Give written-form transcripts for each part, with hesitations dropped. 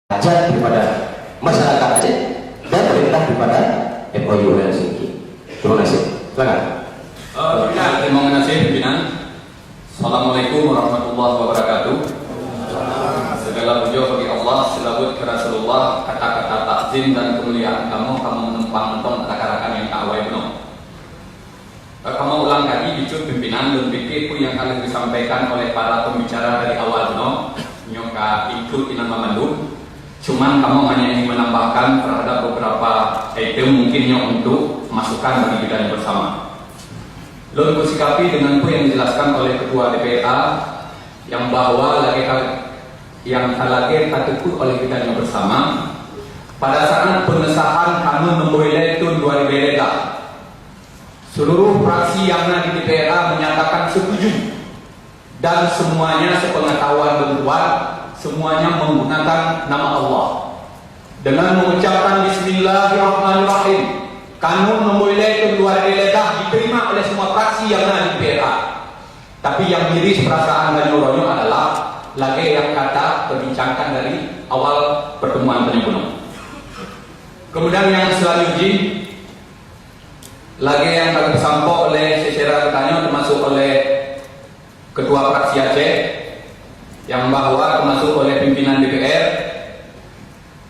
hajat daripada masyarakat Aceh dan perintah daripada MOU Helsinki. Terima kasih. Silakan. Terima kasih pimpinan. Assalamualaikum warahmatullahi wabarakatuh. Segala puji bagi Allah, selawat ke Rasulullah, kata-kata takzim dan kemuliaan kamu menempang mentong kata-kata yang tak awal penuh. Kamu ulang lagi bicu pimpinan dan pikirku yang akan disampaikan oleh para pembicara dari awal penuh. Nyoka ikut nama mandu. Cuman kamu hanya ingin menambahkan terhadap beberapa item mungkinnya untuk masukan bagi kita yang bersama. Lalu bersikapi dengan apa yang dijelaskan oleh Ketua DPRA yang bahwa yang lagi takut oleh kita yang bersama pada saat pengesahan kanun nomor 11 tahun 2011, seluruh fraksi yang ada di DPRA menyatakan setuju dan semuanya sepengetahuan berbuat, semuanya menggunakan nama Allah dengan mengucapkan Bismillahirrahmanirrahim. Kanun nomor 11 tahun 2011 diterima oleh semua fraksi yang ada di DPRA. Tapi yang miris perasaan dan nurani adalah lagi yang kata perbincangkan dari awal pertemuan penyempurna. Kemudian yang selanjutnya lagi yang akan disampaikan oleh secara bertanya termasuk oleh Ketua Fraksi Aceh yang bahwa termasuk oleh pimpinan DPR,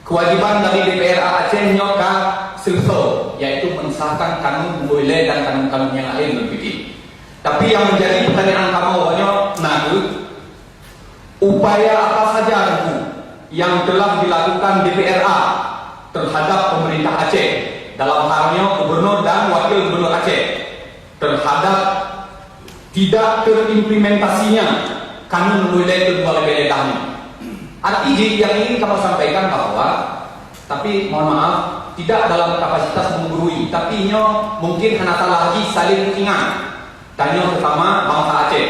kewajiban dari DPRA Aceh nyoka selesai, yaitu mensahkan kanun boleh dan kanun-kanun yang lain berpikir. Tapi yang menjadi pertanyaan kamu banyak, upaya apa saja itu yang telah dilakukan DPRA terhadap pemerintah Aceh dalam halnya gubernur dan wakil gubernur Aceh terhadap tidak terimplementasinya kanun boleh ini. Artinya yang ingin kamu sampaikan bahwa, tapi mohon maaf, tidak dalam kapasitas menggurui, tapi mungkin hanya lagi saling ingat. Tanya pertama bangsa Aceh.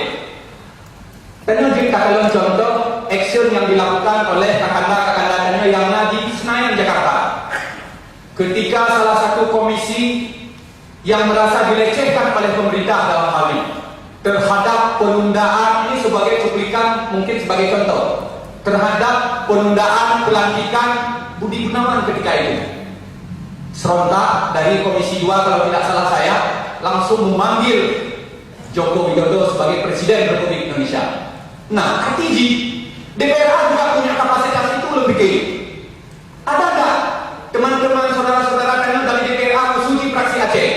Tanya jika kalian contoh action yang dilakukan oleh kakanda-kakanda yang di Senayan Jakarta. Ketika salah satu komisi yang merasa dilecehkan oleh pemerintah dalam hal ini terhadap penundaan, ini sebagai cuplikan, mungkin sebagai contoh, terhadap penundaan pelantikan Budi Gunawan ketika itu. Serentak dari Komisi 2 kalau tidak salah saya langsung memanggil Joko Widodo sebagai Presiden Republik Indonesia. Nah, artinya DPRA juga punya kapasitas itu lebih gede. Ada nggak teman-teman saudara-saudara kalian dari DPRA khususnya fraksi Aceh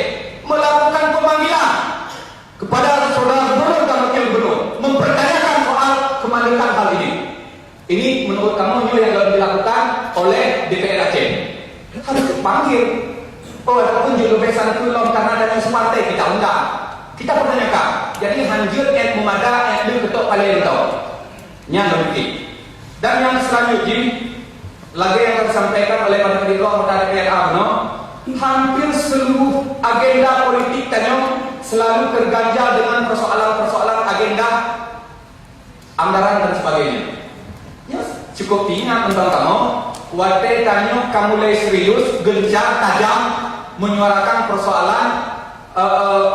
melakukan pemanggilan kepada saudara gubernur dan wakil gubernur mempertanyakan soal kemandirian hal ini? Ini menurut kamu yang dilakukan oleh DPR Aceh harus dipanggil. Oh, ataupun juga besan kulon karena ada separtai kita undang, kita pertanyakan. Jadi hanjur yang memada yang diketok paling itu yang lebih. Dan yang selanjutnya lagi yang disampaikan oleh Pak Ketua DPRA, hampir seluruh agenda politik tanya selalu terganjal dengan persoalan-persoalan agenda anggaran dan sebagainya. Ya, cukup ingat tentang kamu, waktu tanya kamu mulai serius, gencar, tajam menyuarakan persoalan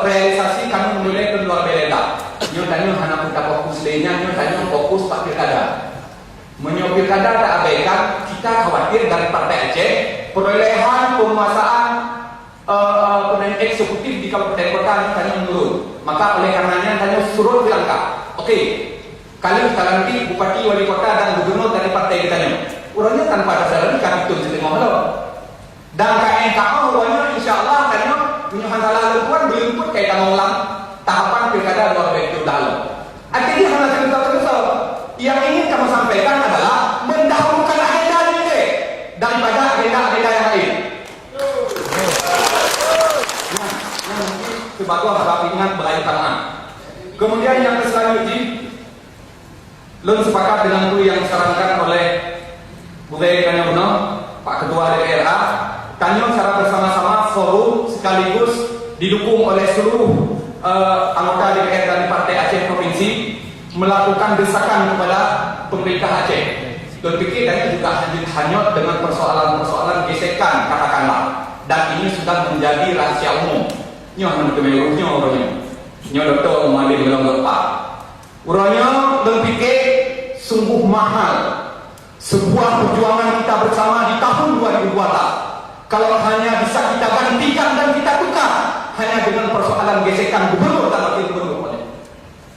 realisasi kamu mulai keluar beleda. Nyo tanya hanya kita fokus lainnya, nyo tanya fokus Pak Pilkada. Menyopir kada tak abaikan, kita khawatir dari Partai Aceh perolehan penguasaan eksekutif di kabupaten kota ini tanya menurun. Maka oleh karenanya tanya suruh dilangkah. Oke, kalian nanti bupati, wali kota dan gubernur dari partai kita nih. Urangnya tanpa dasar ini kami tuh setengah malam. Dan KNKO urangnya insya Allah tanya punya hantalan lukuan belum pun kayak kamu ulang tahapan pilkada 2020 lalu. Artinya hanya cerita-cerita yang ingin kamu sampaikan adalah mendahulukan agenda ini daripada agenda-agenda yang lain. Sebagai perhatian berkaitan. Kemudian yang selanjutnya, belum sepakat dengan itu yang disarankan oleh Budaya Kanyono, Pak Ketua DPRA, Kanyon secara bersama-sama forum sekaligus didukung oleh seluruh anggota DPR dari Partai Aceh Provinsi melakukan desakan kepada pemerintah Aceh. Dan pikir dan juga hanyut dengan persoalan-persoalan gesekan katakanlah, dan ini sudah menjadi rahasia umum. Nyo menurutnya orangnya, nyo dokter mengambil dalam lepas. Orangnya berpikir sungguh mahal sebuah perjuangan kita kalau hanya bisa kita gantikan dan kita tukar hanya dengan persoalan gesekan gubernur dan wakil gubernur.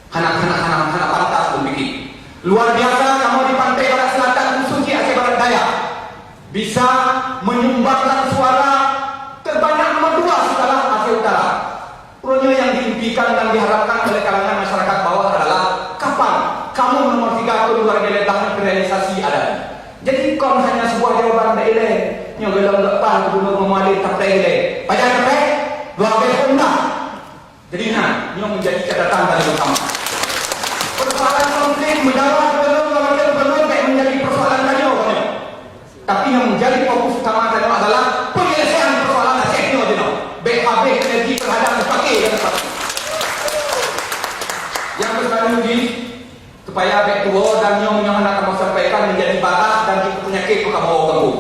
Anak pantas berpikir. Luar biasa kamu di pantai barat selatan khususnya Aceh Barat Daya bisa menyumbangkan suara terbanyak nomor 2 setelah Aceh Utara. Punya yang diimpikan dan diharapkan oleh kalangan masyarakat bawah adalah kapan kamu nomor 3 keluar dari tahap realisasi ada. Jadi kon hanya sebuah jawaban tak eleh. Yang dalam depan gubernur memuali tak eleh. Pajak tak dua belas pun. Jadi yang menjadi catatan dari utama. Persoalan konflik menjawab gubernur kayak menjadi persoalan kanyo. Tapi yang menjadi fokus utama kanyo adalah penyelesaian persoalan Aceh ni wajib. BHB energi terhadap dipakai dan dipakai. Yang bersebarang lagi supaya baik tua dan yang hendak kamu sampaikan menjadi batas dan kita penyakit maka bawa kamu.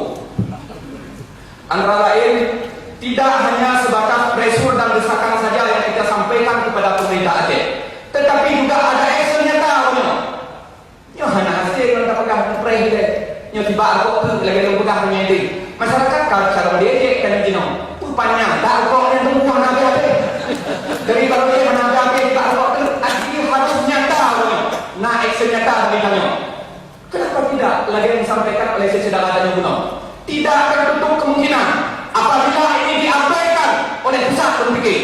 Antara lain tidak hanya sebatas pressure dan desakan saja yang kita sampaikan kepada pemerintah Aceh, tetapi juga ada action nyata. Yang hanya hasil yang tak pegang press dia. Yang tiba aku tu lagi yang pegang penyedih. Masyarakat kalau cara dia kan gino. Panjang tak kok yang temu nabi apa. Dari kalau dia nabi tak kok asli harus nyata. Nah action nyata dari kami. Kenapa tidak lagi yang disampaikan oleh Sesedara dan Gunung? Tidak tertutup kemungkinan apabila ini diabaikan oleh pusat berpikir.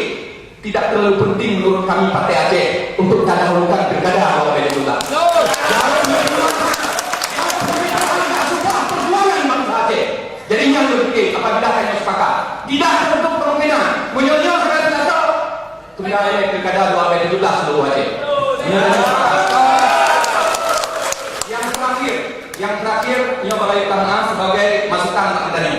Tidak terlalu penting menurut kami Partai Aceh untuk dahulukan pilkada Bapak Ibu juga. Jadi yang berpikir apabila hanya sepakat tidak tertutup kemungkinan menyonya saudara-saudara tunggal pilkada 2017 seluruh Aceh. Yang terakhir yang balai utama sebagai masukan kepadanya.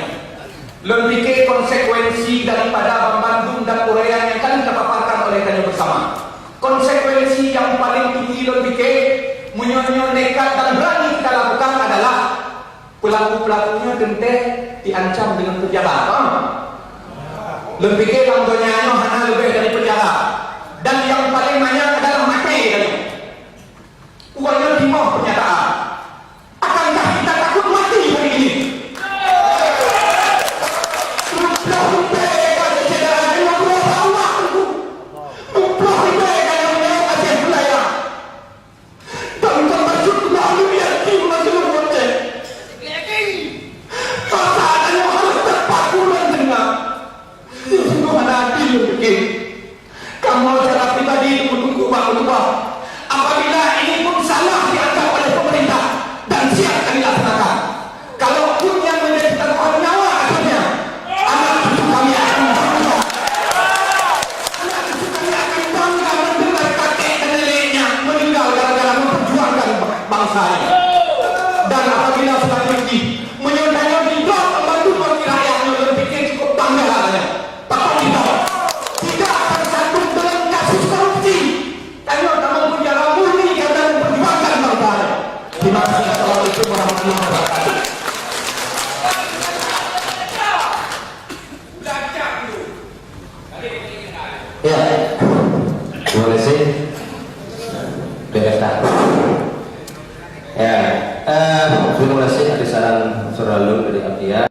Lebih konsekuensi daripada Bandung dan uraian yang kami paparkan oleh kami bersama. Konsekuensi yang paling tinggi lebih menyonya nekat dan berani kita lakukan adalah pelaku-pelakunya genteng diancam dengan penjara. Lebih langgonya hanya lebih dari penjara. Dan yang paling banyak adalah mati. Uangnya di bawah pernyataan. Akankah kita takut mati hari ini? Kamu secara pribadi itu menunggu ubah-ubah. Apabila ini pun salah dianggap oleh pemerintah dan siap kami laksanakan. Kalau pun yang menjadi taruhan nyawa akhirnya, anak cucu kami akan bangga. Anak cucu kami akan bangga mendengar kakek dan neneknya meninggal gara-gara memperjuangkan bangsa ini. Dan apabila sudah tinggi menyodanya di blok membantu bagi rakyatnya berpikir cukup bangga katanya. Tapi tidak. Terima kasih. Assalamualaikum warahmatullahi wabarakatuh. Ya, terima kasih. BFK. Ya, terima kasih atas saran Suralun dari Abdiya.